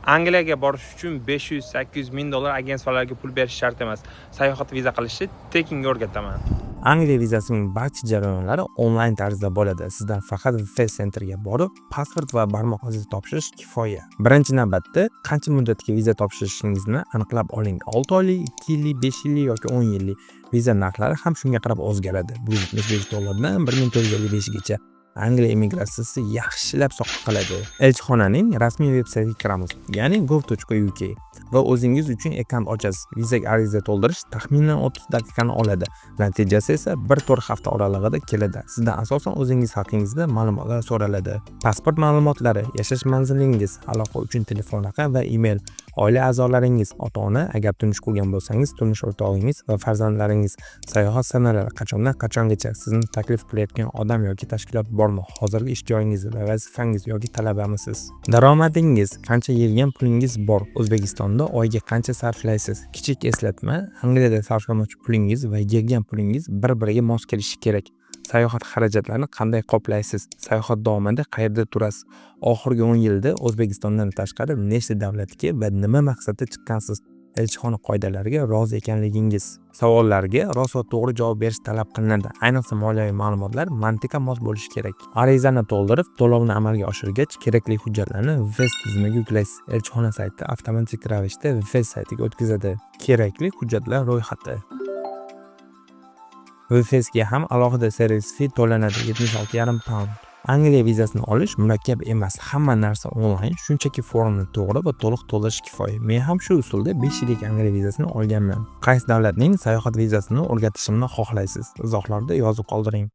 Angliyaga borish uchun 500-800 ming dollar agentstvalarga pul berish shart emas. Sayohat viza qilishni tekinga o'rgataman. Angliya vizasining barcha jarayonlari onlayn tarzda bo'ladi. Sizdan faqat VFS Centerga borib, pasport va barmoq izi topshirish kifoya. Birinchi navbatda qancha muddatga viza topshirishingizni aniqlab oling. 6 oylik, 2 yillik, 5 yillik yoki 10 yillik viza narxlari ham shunga qarab o'zgaradi. Bu 75 dollardan 1455 gacha. Angliya immigratsiyasi yaxshilab soqit qiladi. Elchixonaning rasmiy veb-saytiga kiramiz, ya'ni gov.uk va o'zingiz uchun akkaunt ochasiz. Vizaga ariza to'ldirish taxminan 30 daqiqani oladi. Natijasi esa 1-4 hafta oralig'ida keladi. Sizdan asosan o'zingiz haqingizda ma'lumotlar so'raladi. Pasport ma'lumotlari, yashash manzilingiz, aloqa uchun telefon raqam va email, oila a'zolaringiz, ota-ona, agar turmush qurgan bo'lsangiz, turmush o'rtog'ingiz va farzandlaringiz, sayohat sanalari, qachondan qachongacha sizni taklif qilayotgan odam yoki tashkilot bormi, hozirgi ish joyingiz va vazifangiz yoki talabamisiz, daromadingiz, qancha yig'gan pulingiz bor, O'zbekistonda oyiga qancha sarflaysiz. Kichik eslatma, Angliyada sarflamoqchi pulingiz va yig'gan pulingiz bir-biriga mos kelishi kerak. Sayohat xarajatlarini qanday qoplaysiz? Sayohat davomida qayerda turasiz? Oxirgi 10 yilda O'zbekistondan tashqari nechta davlatga va nima maqsadda chiqqansiz? Elchixona qoidalariga rozi ekanligingiz. Savollarga rost va to'g'ri javob berish talab qilinadi. Ayniqsa moliyaviy ma'lumotlar mantiqqa mos bo'lishi kerak. Arizani to'ldirib, to'lovni amalga oshirgach, kerakli hujjatlarni VFS tizimiga yuklaysiz. Elchixona sayti avtomatik ravishda VFS saytiga o'tkazadi. Kerakli hujjatlar ro'yxati. VFSga ham alohida servis fee to'lanadi, 76,5 pound. Angliya vizasini olish murakkab emas, hamma narsa onlayn, shunchaki formni to'g'ri va to'liq to'ldirish kifoya. Men ham shu usulda 5 yillik Angliya vizasini olganman. Qaysi davlatning sayohat vizasini o'rgatishimni xohlaysiz? Izohlarda yozib qoldiring.